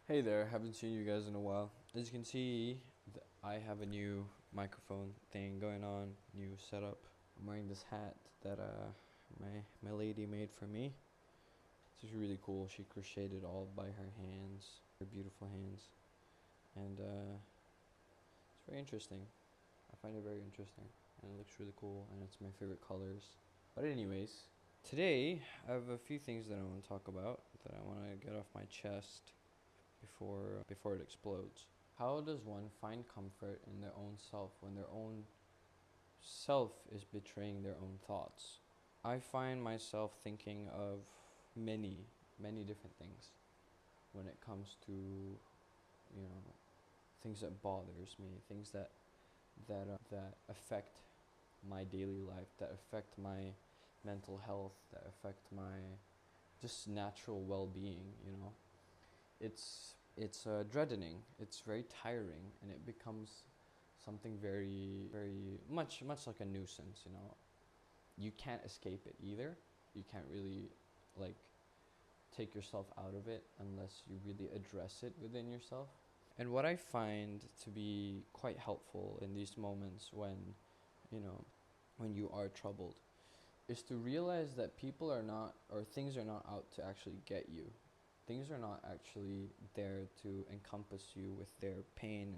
Hey there, haven't seen you guys in a while. As you can see, I have a new microphone thing going on, new setup. I'm wearing this hat that my lady made for me. This is really cool. She crocheted all by her hands, her beautiful hands, and it's very interesting. I find it very interesting, and it looks really cool, and it's my favorite colors. But anyways, today I have a few things that I want to talk about that I want to get off my chest before it explodes. How does one find comfort in their own self when their own self is betraying their own thoughts? I find myself thinking of many different things when it comes to, things that bothers me, things that affect my daily life, that affect my mental health, that affect my just natural well-being. It's dreadening. It's very tiring, and it becomes something very much like a nuisance. You can't escape it either. You can't really like take yourself out of it unless you really address it within yourself. And what I find to be quite helpful in these moments you know when you are troubled is to realize that people are not, or things are not out to actually get you. Things are not actually there to encompass you with their pain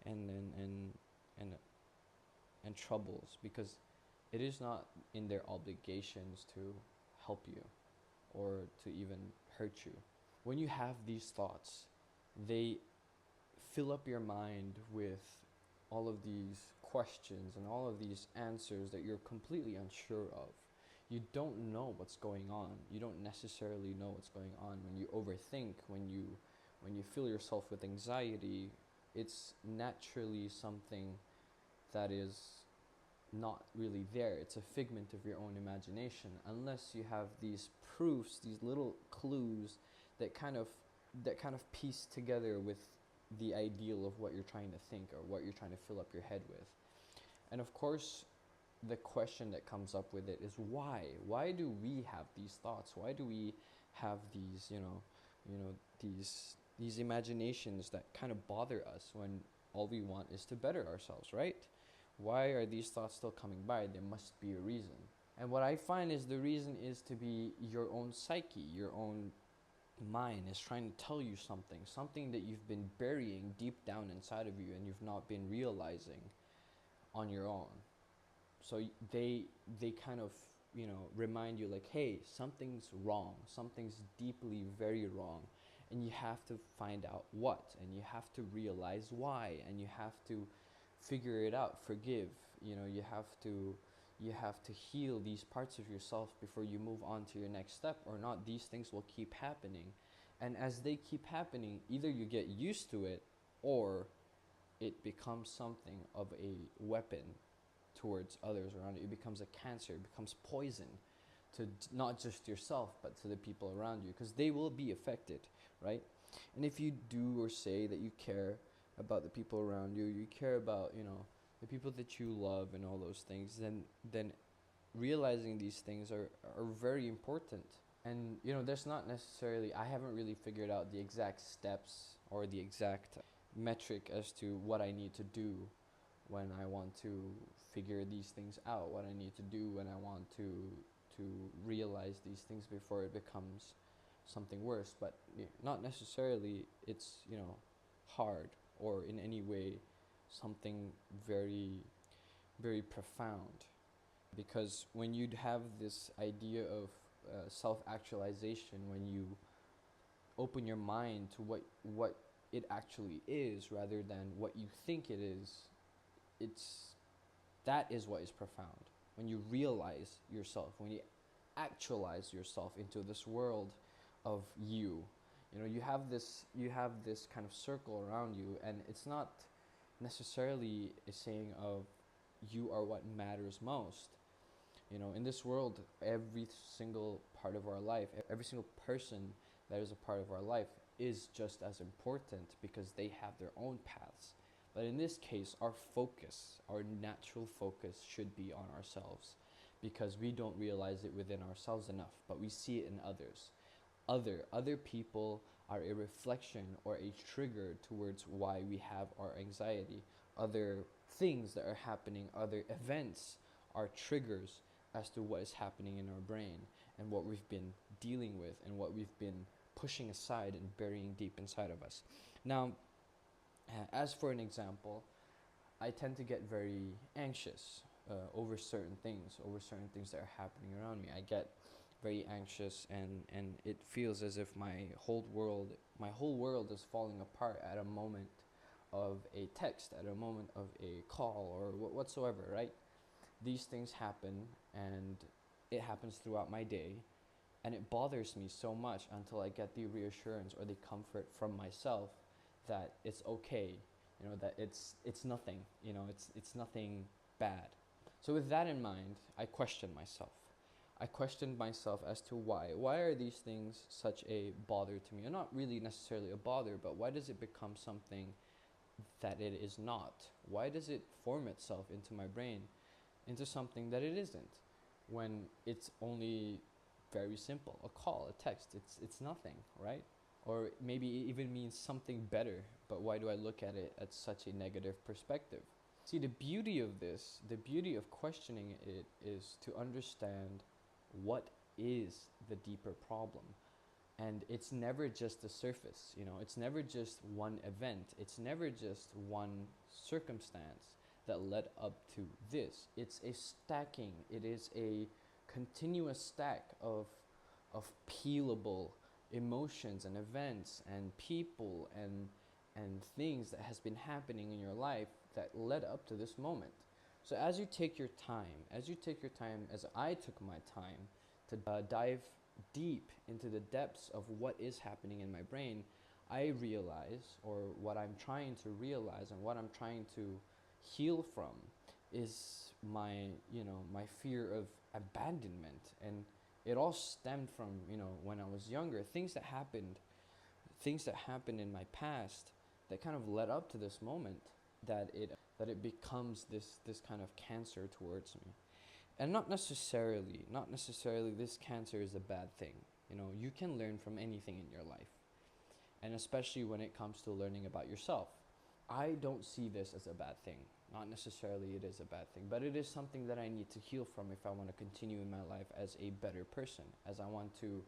and and and and, and troubles, because it is not in their obligations to help you or to even hurt you. When you have these thoughts, they fill up your mind with all of these questions and all of these answers that you're completely unsure of. You don't know what's going on. You don't necessarily know what's going on when you overthink, when you fill yourself with anxiety. It's naturally something that is not really there. It's a figment of your own imagination, unless you have these proofs, these little clues that kind of piece together with the ideal of what you're trying to think or what you're trying to fill up your head with. And of course, the question that comes up with it is why? Why do we have these thoughts? Why do we have these, these imaginations that kind of bother us when all we want is to better ourselves, right? Why are these thoughts still coming by? There must be a reason. And what I find is the reason is to be your own psyche, your own mind is trying to tell you something that you've been burying deep down inside of you and you've not been realizing on your own. So they kind of, remind you like, hey, something's wrong, something's deeply very wrong, and you have to find out what, and you have to realize why, and you have to figure it out, forgive. You have to heal these parts of yourself before you move on to your next step, or not, these things will keep happening. And as they keep happening, either you get used to it, or it becomes something of a weapon towards others around you. It becomes a cancer, it becomes poison to not just yourself, but to the people around you, because they will be affected, right? And if you do or say that you care about the people around you, you care about, the people that you love and all those things, then realizing these things are very important. And there's not necessarily, I haven't really figured out the exact steps or the exact metric as to what I need to do when I want to figure these things out, what I need to do when I want to realize these things before it becomes something worse. But not necessarily it's hard or in any way something very profound, because when you have this idea of self-actualization, when you open your mind to what it actually is rather than what you think it is, it's that is what is profound. When you realize yourself, when you actualize yourself into this world of you have this kind of circle around you, and it's not necessarily a saying of you are what matters most. In this world, every single part of our life, every single person that is a part of our life is just as important, because they have their own paths. But in this case, our natural focus should be on ourselves, because we don't realize it within ourselves enough, but we see it in others. Other people are a reflection or a trigger towards why we have our anxiety. Other things that are happening, other events are triggers as to what is happening in our brain and what we've been dealing with and what we've been pushing aside and burying deep inside of us. Now, as for an example, I tend to get very anxious over certain things, that are happening around me. I get very anxious, and it feels as if my whole world is falling apart at a moment of a text, at a moment of a call, or whatsoever, right? These things happen, and it happens throughout my day, and it bothers me so much until I get the reassurance or the comfort from myself that it's okay, that it's nothing, it's nothing bad. So with that in mind, I questioned myself. I questioned myself as to why. Why are these things such a bother to me? Or not really necessarily a bother, but why does it become something that it is not? Why does it form itself into my brain into something that it isn't, when it's only very simple, a call, a text? It's nothing, right? Or maybe it even means something better, but why do I look at it at such a negative perspective? See, the beauty of this, the beauty of questioning it, is to understand what is the deeper problem. And it's never just the surface, it's never just one event, it's never just one circumstance that led up to this. It's a stacking, it is a continuous stack of peelable emotions and events and people and things that has been happening in your life that led up to this moment. So as you take your time, as I took my time to dive deep into the depths of what is happening in my brain, I realize, or what I'm trying to realize and what I'm trying to heal from, is my fear of abandonment. And it all stemmed from, when I was younger, things that happened in my past that kind of led up to this moment, that it becomes this kind of cancer towards me. And not necessarily this cancer is a bad thing. You can learn from anything in your life, and especially when it comes to learning about yourself. I don't see this as a bad thing. Not necessarily it is a bad thing, but it is something that I need to heal from if I want to continue in my life as a better person, as I want to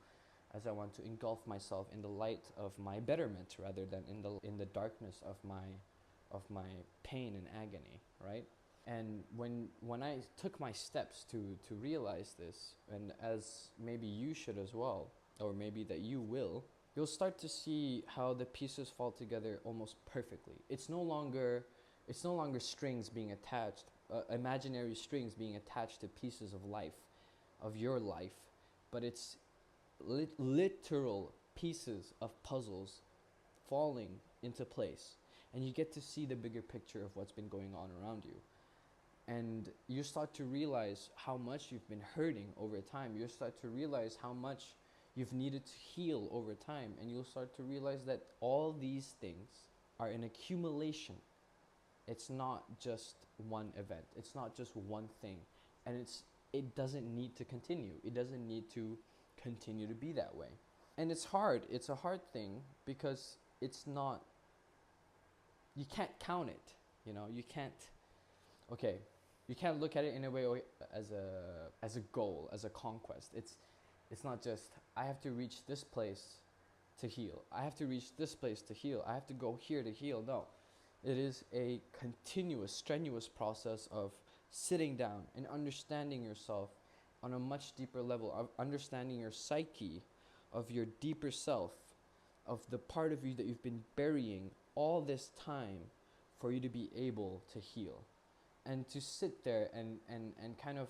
engulf myself in the light of my betterment rather than in the darkness of my pain and agony, right? And when I took my steps to realize this, and as maybe you should as well, or maybe that you will, you'll start to see how the pieces fall together almost perfectly. It's no longer strings being attached, imaginary strings being attached to pieces of life, of your life, but it's literal pieces of puzzles falling into place, and you get to see the bigger picture of what's been going on around you. And you start to realize how much you've been hurting over time. You start to realize how much you've needed to heal over time, and you'll start to realize that all these things are an accumulation. It's not just one event. It's not just one thing. And it doesn't need to continue. It doesn't need to continue to be that way. And it's hard. It's a hard thing because it's not, you can't count it. You can't look at it in a way as a goal, as a conquest. It's not just, I have to reach this place to heal. I have to reach this place to heal. I have to go here to heal. No. It is a continuous, strenuous process of sitting down and understanding yourself on a much deeper level, of understanding your psyche, of your deeper self, of the part of you that you've been burying all this time for you to be able to heal. And to sit there and kind of,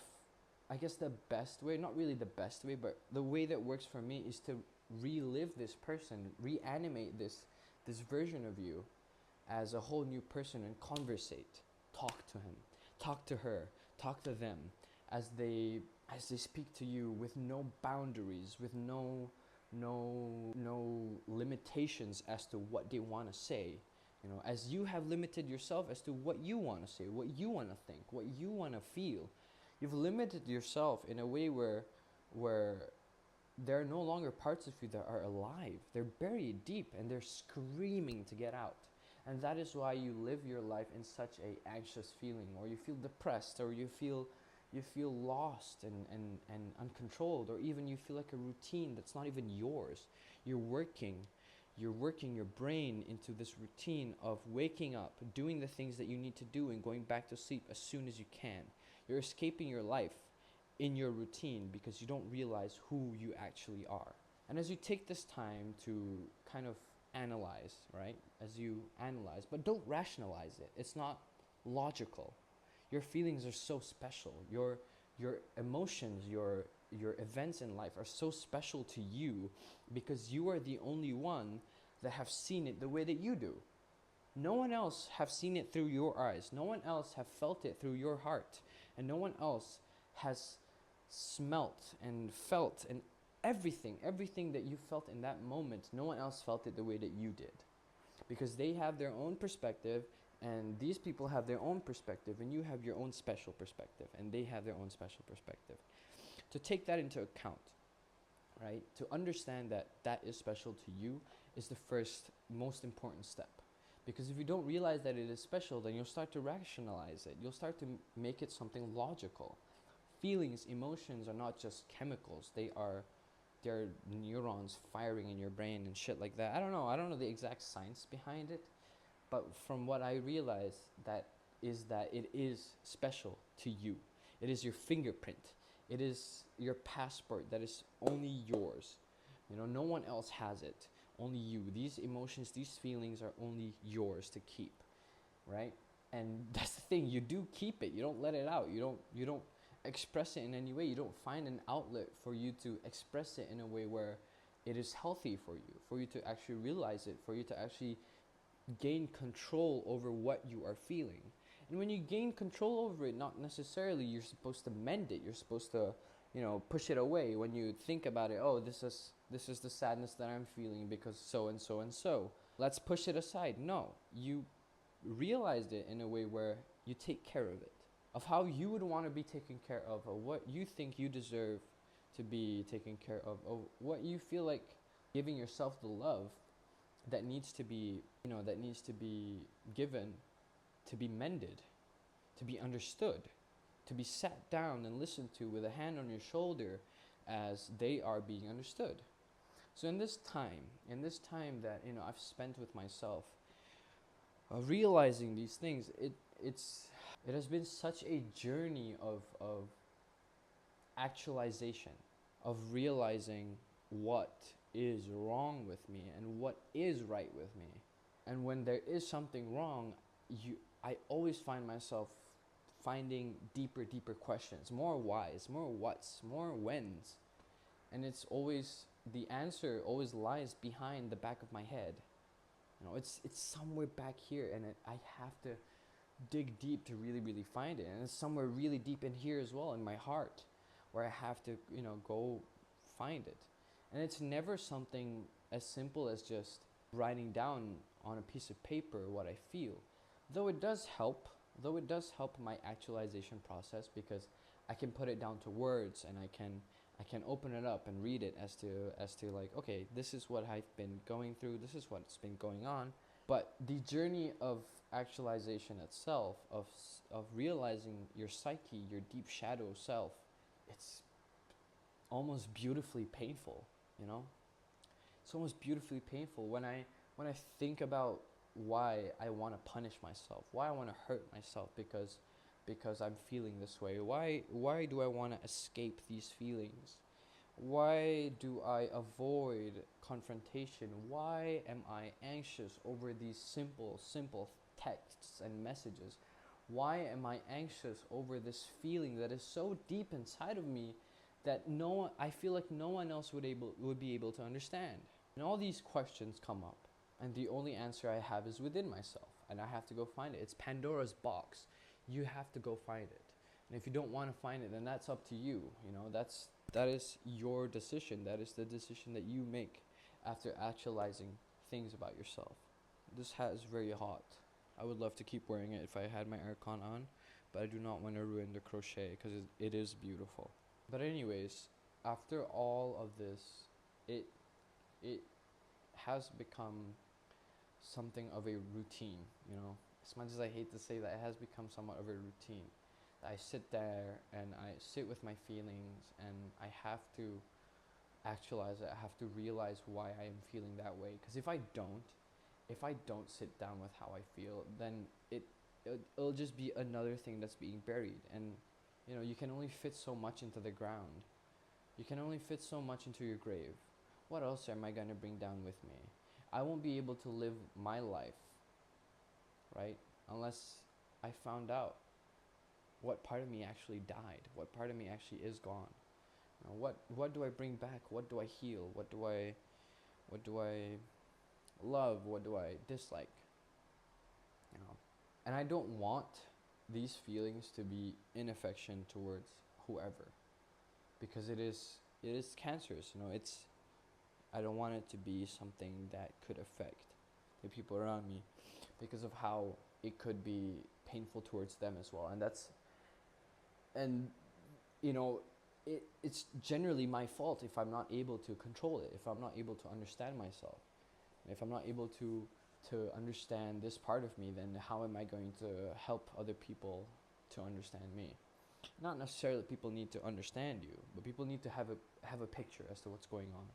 I guess the best way, not really the best way, but the way that works for me is to relive this person, reanimate this version of you as a whole new person, and conversate, talk to him, talk to her, talk to them, as they speak to you with no boundaries, with no limitations as to what they want to say. As you have limited yourself as to what you want to say, what you want to think, what you want to feel. You've limited yourself in a way where there are no longer parts of you that are alive. They're buried deep and they're screaming to get out. And that is why you live your life in such a anxious feeling, or you feel depressed, or you feel lost and uncontrolled, or even you feel like a routine that's not even yours. You're working your brain into this routine of waking up, doing the things that you need to do, and going back to sleep as soon as you can. You're escaping your life in your routine because you don't realize who you actually are. And as you take this time to kind of analyze, right? As you analyze, but don't rationalize it. It's not logical. Your feelings are so special. Your emotions, your events in life are so special to you because you are the only one that have seen it the way that you do. No one else have seen it through your eyes. No one else have felt it through your heart. And no one else has smelt and felt and everything that you felt in that moment, no one else felt it the way that you did. Because they have their own perspective, and these people have their own perspective, and you have your own special perspective, and they have their own special perspective. To take that into account, right? To understand that that is special to you is the first most important step. Because if you don't realize that it is special, then you'll start to rationalize it. You'll start to make it something logical. Feelings, emotions are not just chemicals. They're neurons firing in your brain and shit like that. I don't know the exact science behind it, but from what I realize, that it is special to you. It is your fingerprint. It is your passport that is only yours. No one else has it. Only you. These emotions, these feelings are only yours to keep, right? And that's the thing. You do keep it. You don't let it out. You don't express it in any way. You don't find an outlet for you to express it in a way where it is healthy for you to actually realize it, for you to actually gain control over what you are feeling. And when you gain control over it, not necessarily you're supposed to mend it. You're supposed to, push it away. When you think about it, oh, this is the sadness that I'm feeling because so and so and so. Let's push it aside. No, you realized it in a way where you take care of it, of how you would want to be taken care of what you think you deserve to be taken care of what you feel like giving yourself the love that needs to be, that needs to be given, to be mended, to be understood, to be sat down and listened to with a hand on your shoulder as they are being understood. So in this time that, I've spent with myself, realizing these things, it has been such a journey of actualization, of realizing what is wrong with me and what is right with me. And when there is something wrong, I always find myself finding deeper questions, more whys, more whats, more whens. And the answer always lies behind the back of my head. It's somewhere back here, and I have to dig deep to really find it. And it's somewhere really deep in here as well, in my heart, where I have to, go find it. And it's never something as simple as just writing down on a piece of paper what I feel. Though it does help my actualization process, because I can put it down to words, and I can open it up and read it as to like, okay, this is what I've been going through, this is what's been going on. But the journey of actualization itself, of realizing your psyche, your deep shadow self, it's almost beautifully painful, It's almost beautifully painful when I think about why I want to punish myself, why I want to hurt myself because I'm feeling this way. Why do I want to escape these feelings? Why do I avoid confrontation? Why am I anxious over these simple texts and messages? Why am I anxious over this feeling that is so deep inside of me that I feel like no one else would be able to understand? And all these questions come up, and the only answer I have is within myself, and I have to go find it. It's Pandora's box. You have to go find it. And if you don't want to find it, then that's up to you. That is your decision. That is the decision that you make after actualizing things about yourself. This hat is very hot. I would love to keep wearing it if I had my aircon on, but I do not want to ruin the crochet because it is beautiful. But anyways, after all of this, it it has become something of a routine, you know. As much as I hate to say that, it has become somewhat of a routine. I sit there and I sit with my feelings, and I have to actualize it. I have to realize why I am feeling that way. Because if I don't sit down with how I feel, then it'll just be another thing that's being buried. And you know, you can only fit so much into the ground. You can only fit so much into your grave. What else am I going to bring down with me? I won't be able to live my life, right? Unless I found out what part of me actually died, what part of me actually is gone. You know, what do I bring back? What do I heal? What do I love? What do I dislike? You know, and I don't want these feelings to be in affection towards whoever, because it is cancerous. You know, I don't want it to be something that could affect the people around me, because of how it could be painful towards them as well. And you know, it's generally my fault if I'm not able to control it, if I'm not able to understand myself. And if I'm not able to understand this part of me, then how am I going to help other people to understand me? Not necessarily that people need to understand you, but people need to have a picture as to what's going on.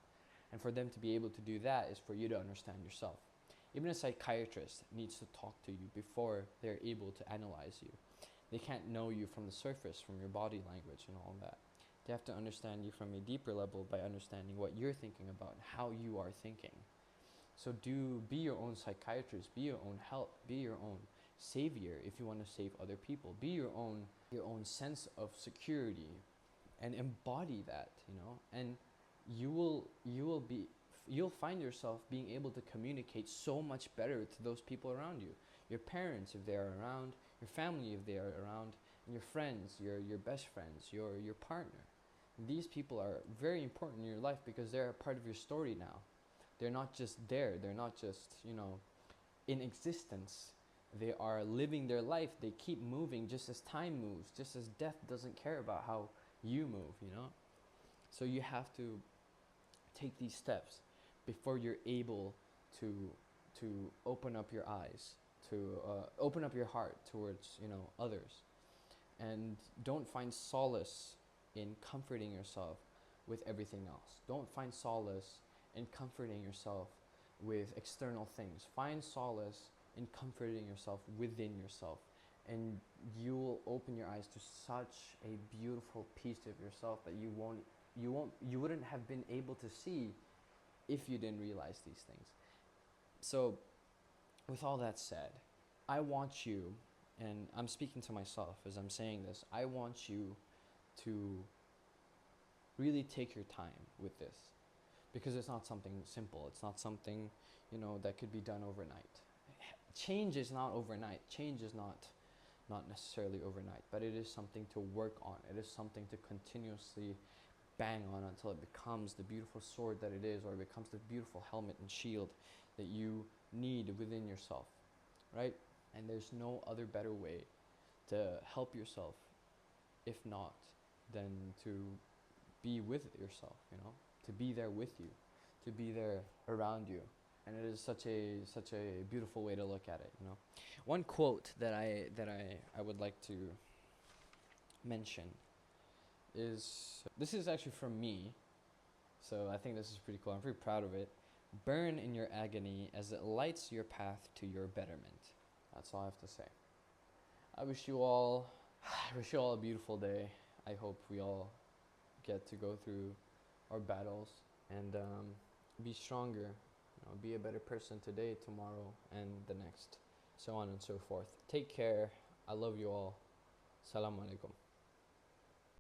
And for them to be able to do that is for you to understand yourself. Even a psychiatrist needs to talk to you before they're able to analyze you. They can't know you from the surface, from your body language and all that. They have to understand you from a deeper level by understanding what you're thinking about and how you are thinking. So be your own psychiatrist, be your own help, be your own savior if you want to save other people. Be your own sense of security and embody that, you know. And you'll find yourself being able to communicate so much better to those people around you. Your parents, if they are around, your family, if they are around, and your friends, your best friends, your partner. These people are very important in your life because they're a part of your story now. They're not just there. They're not just, you know, in existence. They are living their life. They keep moving just as time moves, just as death doesn't care about how you move, you know. So you have to take these steps before you're able to open up your eyes, to open up your heart towards, you know, others. And don't find solace in comforting yourself with everything else. Don't find solace in comforting yourself with external things. Find solace in comforting yourself within yourself, and you will open your eyes to such a beautiful piece of yourself that you wouldn't have been able to see if you didn't realize these things. So with all that said, I want you, and I'm speaking to myself as I'm saying this, I want you to really take your time with this, because it's not something simple. It's not something, you know, that could be done overnight. Change is not overnight. Change is not necessarily overnight, but it is something to work on. It is something to continuously bang on until it becomes the beautiful sword that it is, or it becomes the beautiful helmet and shield that you need within yourself, right? And there's no other better way to help yourself, if not, than to be with yourself, you know, to be there with you, to be there around you. And it is such a beautiful way to look at it, you know. One quote that I would like to mention is, this is actually from me, so I think this is pretty cool. I'm pretty proud of it. Burn in your agony as it lights your path to your betterment. That's all I have to say. I wish you all a beautiful day. I hope we all get to go through our battles and be stronger, you know, be a better person today, tomorrow, and the next, so on and so forth. Take care. I love you all. Salam alaikum.